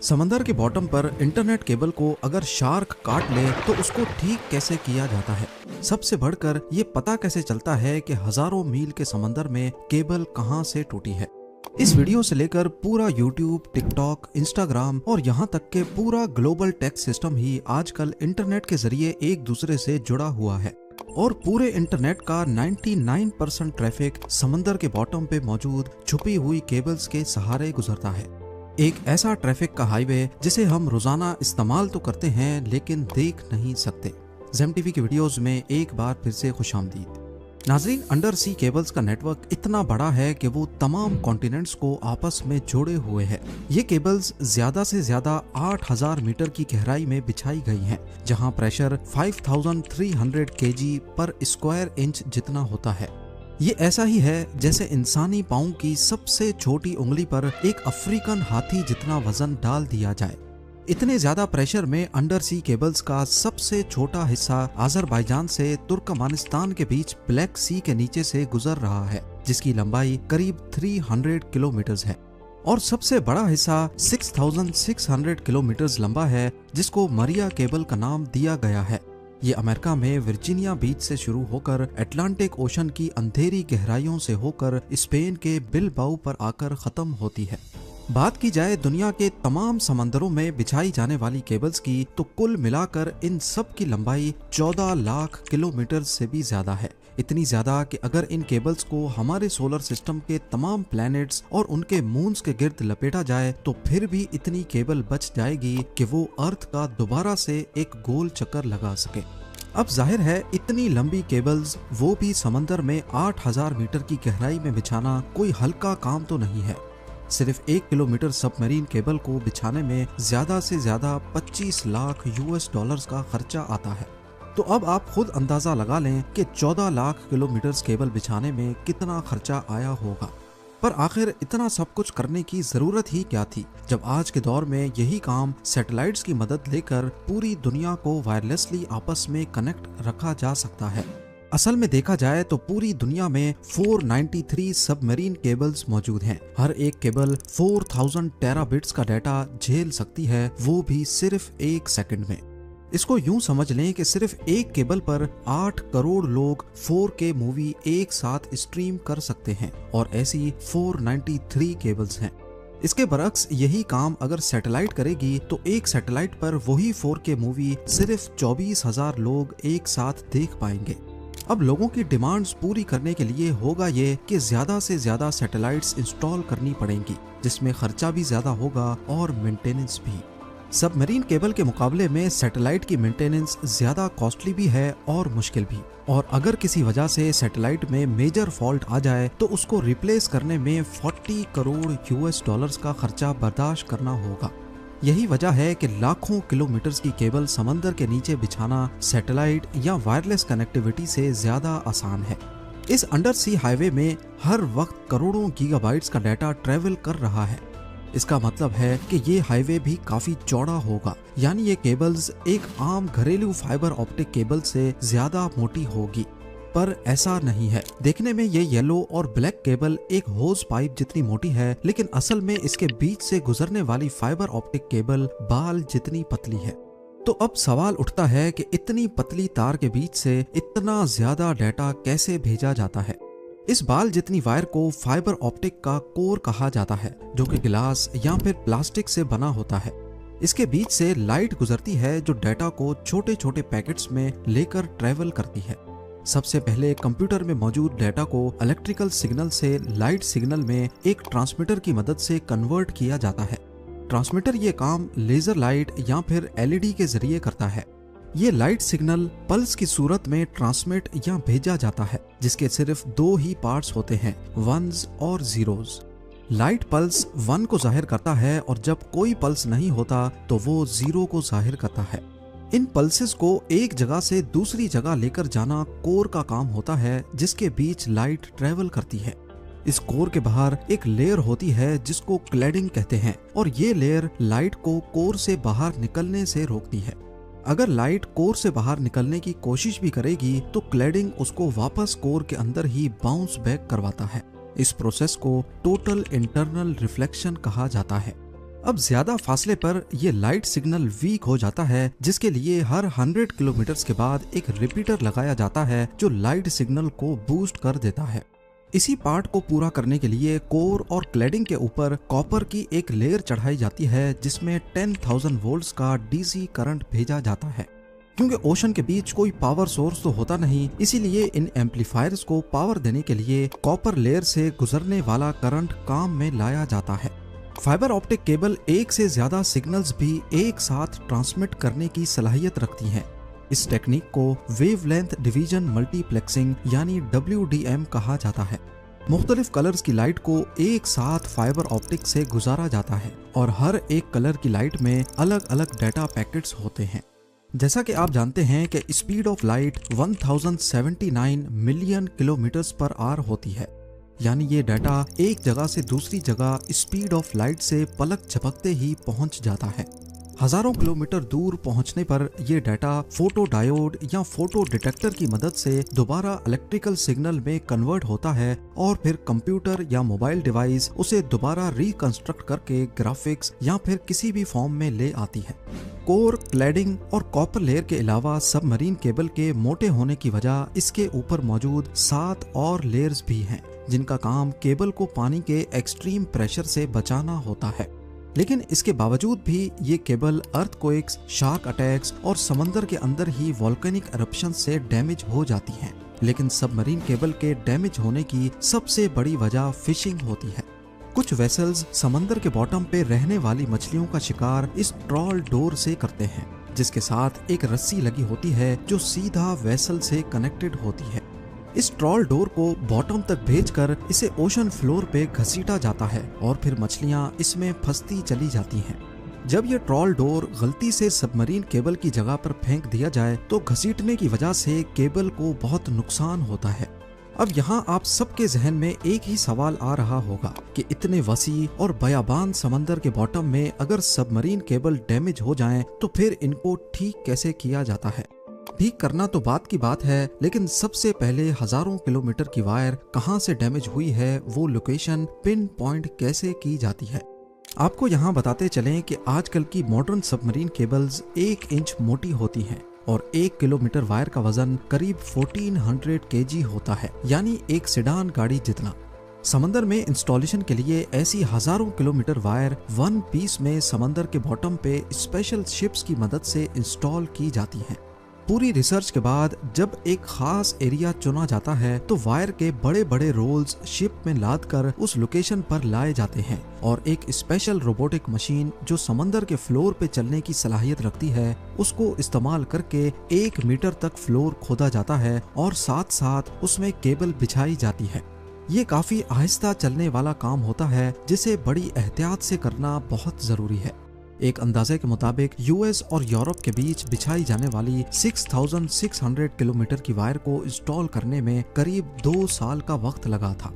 समंदर के बॉटम पर इंटरनेट केबल को अगर शार्क काट ले तो उसको ठीक कैसे किया जाता है। सबसे बढ़कर ये पता कैसे चलता है कि हजारों मील के समंदर में केबल कहां से टूटी है। इस वीडियो से लेकर पूरा यूट्यूब, टिकटॉक, इंस्टाग्राम और यहाँ तक के पूरा ग्लोबल टेक सिस्टम ही आजकल इंटरनेट के जरिए एक दूसरे से जुड़ा हुआ है और पूरे इंटरनेट का 99% ट्रैफिक समंदर के बॉटम पे मौजूद छुपी हुई केबल्स के सहारे गुजरता है। एक ऐसा ट्रैफिक का हाईवे जिसे हम रोजाना इस्तेमाल तो करते हैं लेकिन देख नहीं सकते। ज़ेम टीवी की वीडियोस में एक बार फिर से खुशामदीद। नाज़रीन, अंडर सी केबल्स का नेटवर्क इतना बड़ा है कि वो तमाम कॉन्टिनेंट्स को आपस में जोड़े हुए है। ये केबल्स ज्यादा से ज्यादा 8000 मीटर की गहराई में बिछाई गई हैं, जहां प्रेशर 5300 kg पर स्क्वायर इंच जितना होता है। ये ऐसा ही है जैसे इंसानी पाँव की सबसे छोटी उंगली पर एक अफ्रीकन हाथी जितना वजन डाल दिया जाए। इतने ज्यादा प्रेशर में अंडर सी केबल्स का सबसे छोटा हिस्सा अजरबैजान से तुर्कमानिस्तान के बीच ब्लैक सी के नीचे से गुजर रहा है, जिसकी लंबाई करीब 300 किलोमीटर है और सबसे बड़ा हिस्सा 6600 किलोमीटर लंबा है, जिसको मरिया केबल का नाम दिया गया है। ये अमेरिका में वर्जीनिया बीच से शुरू होकर अटलांटिक ओशन की अंधेरी गहराइयों से होकर स्पेन के बिलबाओ पर आकर खत्म होती है। बात की जाए दुनिया के तमाम समंदरों में बिछाई जाने वाली केबल्स की, तो कुल मिलाकर इन सब की लंबाई 14 लाख किलोमीटर से भी ज्यादा है। इतनी ज्यादा कि अगर इन केबल्स को हमारे सोलर सिस्टम के तमाम प्लैनेट्स और उनके मून्स के गिर्द लपेटा जाए तो फिर भी इतनी केबल बच जाएगी कि वो अर्थ का दोबारा से एक गोल चक्कर लगा सके। अब जाहिर है इतनी लंबी केबल्स, वो भी समंदर में 8000 मीटर की गहराई में बिछाना कोई हल्का काम तो नहीं है। सिर्फ 1 किलोमीटर सबमरीन केबल को बिछाने में ज्यादा से ज्यादा 25 लाख US का खर्चा आता है। तो अब आप खुद अंदाजा लगा लें कि 14 लाख किलोमीटर केबल बिछाने में कितना खर्चा आया होगा। पर आखिर इतना सब कुछ करने की जरूरत ही क्या थी, जब आज के दौर में यही काम सैटेलाइट्स की मदद लेकर पूरी दुनिया को वायरलेसली आपस में कनेक्ट रखा जा सकता है। असल में देखा जाए तो पूरी दुनिया में 493 सबमरीन केबल्स मौजूद हैं। हर एक केबल 4000 टेराबिट्स का डाटा झेल सकती है, वो भी सिर्फ 1 सेकंड में। इसको यूं समझ लें कि सिर्फ एक केबल पर 8 करोड़ लोग 4K मूवी एक साथ स्ट्रीम कर सकते हैं और ऐसी 493 केबल्स हैं। इसके बरक्स यही काम अगर सैटेलाइट करेगी तो एक सैटेलाइट पर वही 4K मूवी सिर्फ 24,000 लोग एक साथ देख पाएंगे। अब लोगों की डिमांड्स पूरी करने के लिए होगा ये कि ज्यादा से ज्यादा सैटेलाइट्स इंस्टॉल करनी पड़ेंगी, जिसमें खर्चा भी ज्यादा होगा और मेंटेनेंस भी। सबमरीन केबल के मुकाबले में सैटेलाइट की मेंटेनेंस ज्यादा कॉस्टली भी है और मुश्किल भी, और अगर किसी वजह से सैटेलाइट में मेजर फॉल्ट आ जाए तो उसको रिप्लेस करने में 40 करोड़ US का खर्चा बर्दाश्त करना होगा। यही वजह है कि लाखों किलोमीटर की केबल समंदर के नीचे बिछाना सैटेलाइट या वायरलेस कनेक्टिविटी से ज्यादा आसान है। इस अंडर सी हाईवे में हर वक्त करोड़ों गीगाबाइट्स का डाटा ट्रेवल कर रहा है। इसका मतलब है कि ये हाईवे भी काफी चौड़ा होगा, यानी ये केबल्स एक आम घरेलू फाइबर ऑप्टिक केबल से ज्यादा मोटी होगी। पर ऐसा नहीं है। देखने में ये येलो और ब्लैक केबल एक होज पाइप जितनी मोटी है, लेकिन असल में इसके बीच से गुजरने वाली फाइबर ऑप्टिक केबल बाल जितनी पतली है। तो अब सवाल उठता है कि इतनी पतली तार के बीच से इतना ज्यादा डाटा कैसे भेजा जाता है। इस बाल जितनी वायर को फाइबर ऑप्टिक का कोर कहा जाता है, जो कि गिलास या फिर प्लास्टिक से बना होता है। इसके बीच से लाइट गुजरती है जो डाटा को छोटे छोटे पैकेट्स में लेकर ट्रेवल करती है। सबसे पहले कंप्यूटर में मौजूद डाटा को इलेक्ट्रिकल सिग्नल से लाइट सिग्नल में एक ट्रांसमीटर की मदद से कन्वर्ट किया जाता है। ट्रांसमीटर ये काम लेजर लाइट या फिर LED के जरिए करता है। ये लाइट सिग्नल पल्स की सूरत में ट्रांसमिट या भेजा जाता है, जिसके सिर्फ 2 ही पार्ट्स होते हैं, वंस और जीरोज। लाइट पल्स 1 को जाहिर करता है और जब कोई पल्स नहीं होता तो वो 0 को जाहिर करता है। इन पल्सेस को एक जगह से दूसरी जगह लेकर जाना कोर का काम होता है, जिसके बीच लाइट ट्रेवल करती है। इस कोर के बाहर एक लेयर होती है जिसको क्लैडिंग कहते हैं, और ये लेयर लाइट को कोर से बाहर निकलने से रोकती है। अगर लाइट कोर से बाहर निकलने की कोशिश भी करेगी तो क्लैडिंग उसको वापस कोर के अंदर ही बाउंस बैक करवाता है। इस प्रोसेस को टोटल इंटरनल रिफ्लेक्शन कहा जाता है। अब ज्यादा फासले पर ये लाइट सिग्नल वीक हो जाता है, जिसके लिए हर 100 किलोमीटर के बाद एक रिपीटर लगाया जाता है जो लाइट सिग्नल को बूस्ट कर देता है। इसी पार्ट को पूरा करने के लिए कोर और क्लैडिंग के ऊपर कॉपर की एक लेयर चढ़ाई जाती है, जिसमें 10,000 वोल्ट्स का डीसी करंट भेजा जाता है। क्योंकि ओशन के बीच कोई पावर सोर्स तो होता नहीं, इसीलिए इन एम्पलीफायर्स को पावर देने के लिए कॉपर लेयर से गुजरने वाला करंट काम में लाया जाता है। फाइबर ऑप्टिक केबल एक से ज्यादा सिग्नल्स भी एक साथ ट्रांसमिट करने की सलाहियत रखती हैं। इस टेक्निक को वेवलेंथ डिवीजन मल्टीप्लेक्सिंग यानी WDM कहा जाता है। मुख्तलिफ कलर्स की लाइट को एक साथ फाइबर ऑप्टिक से गुजारा जाता है और हर एक कलर की लाइट में अलग अलग डाटा पैकेट्स होते हैं। जैसा कि आप जानते हैं कि speed of light 1079 million kilometres per hour होती है, यानी ये डाटा एक जगह से दूसरी जगह स्पीड ऑफ लाइट से पलक झपकते ही पहुंच जाता है। हजारों किलोमीटर दूर पहुंचने पर यह डाटा फोटो डायोड या फोटो डिटेक्टर की मदद से दोबारा इलेक्ट्रिकल सिग्नल में कन्वर्ट होता है और फिर कंप्यूटर या मोबाइल डिवाइस उसे दोबारा रिकंस्ट्रक्ट करके ग्राफिक्स या फिर किसी भी फॉर्म में ले आती है। कोर, क्लैडिंग और कॉपर लेयर के अलावा सबमरीन केबल के मोटे होने की वजह इसके ऊपर मौजूद 7 और लेयर्स भी हैं, जिनका काम केबल को पानी के एक्सट्रीम प्रेशर से बचाना होता है। लेकिन इसके बावजूद भी ये केबल अर्थक्वेक्स, शार्क अटैक्स और समंदर के अंदर ही वोल्केनिक एरप्शन से डैमेज हो जाती हैं। लेकिन सबमरीन केबल के डैमेज होने की सबसे बड़ी वजह फिशिंग होती है। कुछ वेसल्स समंदर के बॉटम पे रहने वाली मछलियों का शिकार इस ट्रॉल डोर से करते हैं, जिसके साथ एक रस्सी लगी होती है जो सीधा वेसल से कनेक्टेड होती है। इस ट्रॉल डोर को बॉटम तक भेजकर इसे ओशन फ्लोर पे घसीटा जाता है और फिर मछलियां इसमें फंसती चली जाती हैं। जब ये ट्रॉल डोर गलती से सबमरीन केबल की जगह पर फेंक दिया जाए तो घसीटने की वजह से केबल को बहुत नुकसान होता है। अब यहाँ आप सबके जहन में एक ही सवाल आ रहा होगा कि इतने वसी और बयाबान समंदर के बॉटम में अगर सबमरीन केबल डैमेज हो जाएं तो फिर इनको ठीक कैसे किया जाता है। ठीक करना तो बात की बात है, लेकिन सबसे पहले हजारों किलोमीटर की वायर कहां से डैमेज हुई है वो लोकेशन पिन पॉइंट कैसे की जाती है। आपको यहाँ बताते चलें कि आजकल की मॉडर्न सबमरीन केबल्स 1 इंच मोटी होती हैं और 1 किलोमीटर वायर का वजन करीब 1400 kg होता है, यानी एक सेडान गाड़ी जितना। समंदर में इंस्टॉलेशन के लिए ऐसी हजारों किलोमीटर वायर वन पीस में समंदर के बॉटम पे स्पेशल शिप्स की मदद से इंस्टॉल की जाती हैं। पूरी रिसर्च के बाद जब एक खास एरिया चुना जाता है तो वायर के बड़े बड़े रोल्स शिप में लाद कर उस लोकेशन पर लाए जाते हैं और एक स्पेशल रोबोटिक मशीन जो समंदर के फ्लोर पे चलने की सलाहियत रखती है, उसको इस्तेमाल करके 1 मीटर तक फ्लोर खोदा जाता है और साथ साथ उसमें केबल बिछाई जाती है। ये काफी आहिस्ता चलने वाला काम होता है, जिसे बड़ी एहतियात से करना बहुत जरूरी है। एक अंदाजे के मुताबिक यूएस और यूरोप के बीच बिछाई जाने वाली 6600 किलोमीटर की वायर को इंस्टॉल करने में करीब 2 साल का वक्त लगा था।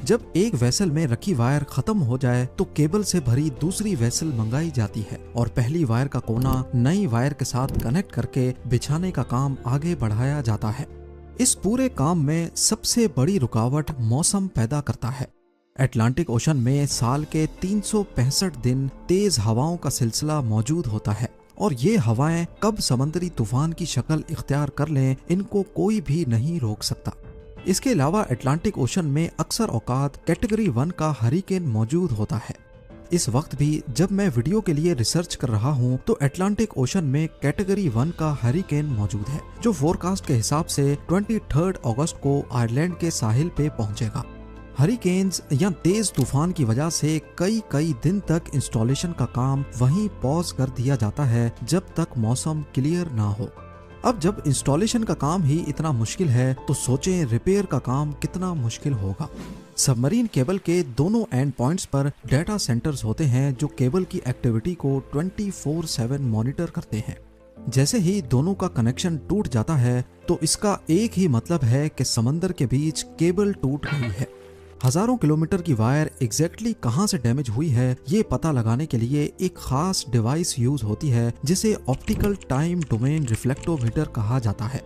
जब एक वेसल में रखी वायर खत्म हो जाए तो केबल से भरी दूसरी वेसल मंगाई जाती है और पहली वायर का कोना नई वायर के साथ कनेक्ट करके बिछाने का काम आगे बढ़ाया जाता है। इस पूरे काम में सबसे बड़ी रुकावट मौसम पैदा करता है। अटलांटिक ओशन में साल के 365 दिन तेज हवाओं का सिलसिला मौजूद होता है और ये हवाएं कब समंदरी तूफान की शक्ल इख्तियार कर लें, इनको कोई भी नहीं रोक सकता। इसके अलावा अटलांटिक ओशन में अक्सर औकात कैटेगरी 1 का हरिकेन मौजूद होता है। इस वक्त भी जब मैं वीडियो के लिए रिसर्च कर रहा हूँ तो अटलांटिक ओशन में कैटेगरी 1 का हरिकेन मौजूद है, जो फोरकास्ट के हिसाब से 23 अगस्त को आयरलैंड के साहिल पे पहुंचेगा। हरिकेन्स या तेज तूफान की वजह से कई दिन तक इंस्टॉलेशन का काम वहीं पॉज कर दिया जाता है जब तक मौसम क्लियर ना हो। अब जब इंस्टॉलेशन का काम ही इतना मुश्किल है तो सोचें रिपेयर का काम कितना मुश्किल होगा। सबमरीन केबल के दोनों एंड पॉइंट्स पर डाटा सेंटर्स होते हैं जो केबल की एक्टिविटी को 24/7 मॉनिटर करते हैं। जैसे ही दोनों का कनेक्शन टूट जाता है तो इसका एक ही मतलब है कि समंदर के बीच केबल टूट गई है। हजारों किलोमीटर की वायर एग्जैक्टली कहां से डैमेज हुई है ये पता लगाने के लिए एक खास डिवाइस यूज होती है जिसे ऑप्टिकल टाइम डोमेन रिफ्लेक्टोमीटर कहा जाता है।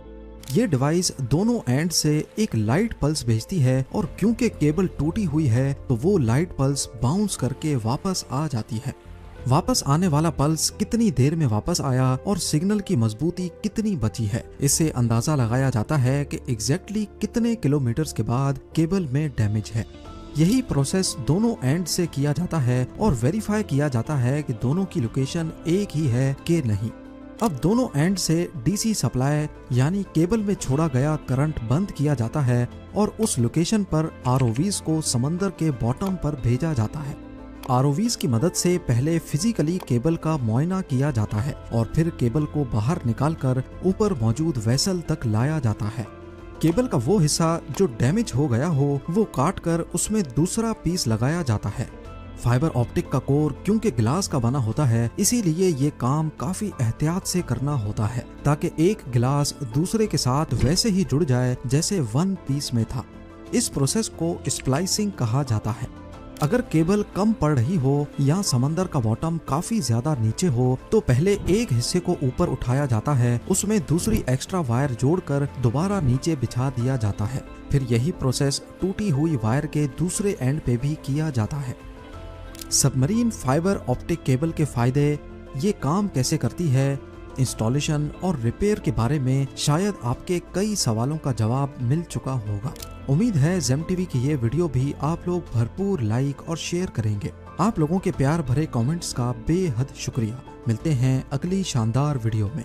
ये डिवाइस दोनों एंड से एक लाइट पल्स भेजती है और क्योंकि केबल टूटी हुई है तो वो लाइट पल्स बाउंस करके वापस आ जाती है। वापस आने वाला पल्स कितनी देर में वापस आया और सिग्नल की मजबूती कितनी बची है, इससे अंदाजा लगाया जाता है कि एग्जैक्टली कितने किलोमीटर्स के बाद केबल में डैमेज है। यही प्रोसेस दोनों एंड से किया जाता है और वेरीफाई किया जाता है कि दोनों की लोकेशन एक ही है कि नहीं। अब दोनों एंड से डीसी सप्लाई यानी केबल में छोड़ा गया करंट बंद किया जाता है और उस लोकेशन पर आरओवीज को समंदर के बॉटम पर भेजा जाता है। आरओवीज की मदद से पहले फिजिकली केबल का मुआयना किया जाता है और फिर केबल को बाहर निकालकर ऊपर मौजूद वेसल तक लाया जाता है। केबल का वो हिस्सा जो डैमेज हो गया हो वो काट कर उसमें दूसरा पीस लगाया जाता है। फाइबर ऑप्टिक का कोर क्योंकि ग्लास का बना होता है, इसीलिए ये काम काफी एहतियात से करना होता है ताकि एक ग्लास दूसरे के साथ वैसे ही जुड़ जाए जैसे वन पीस में था। इस प्रोसेस को स्प्लाइसिंग कहा जाता है। अगर केबल कम पड़ रही हो या समंदर का बॉटम काफी ज्यादा नीचे हो तो पहले एक हिस्से को ऊपर उठाया जाता है, उसमें दूसरी एक्स्ट्रा वायर जोड़कर दोबारा नीचे बिछा दिया जाता है। फिर यही प्रोसेस टूटी हुई वायर के दूसरे एंड पे भी किया जाता है। सबमरीन फाइबर ऑप्टिक केबल के फायदे, ये काम कैसे करती है, इंस्टॉलेशन और रिपेयर के बारे में शायद आपके कई सवालों का जवाब मिल चुका होगा। उम्मीद है जेम टीवी की ये वीडियो भी आप लोग भरपूर लाइक और शेयर करेंगे। आप लोगों के प्यार भरे कमेंट्स का बेहद शुक्रिया। मिलते हैं अगली शानदार वीडियो में।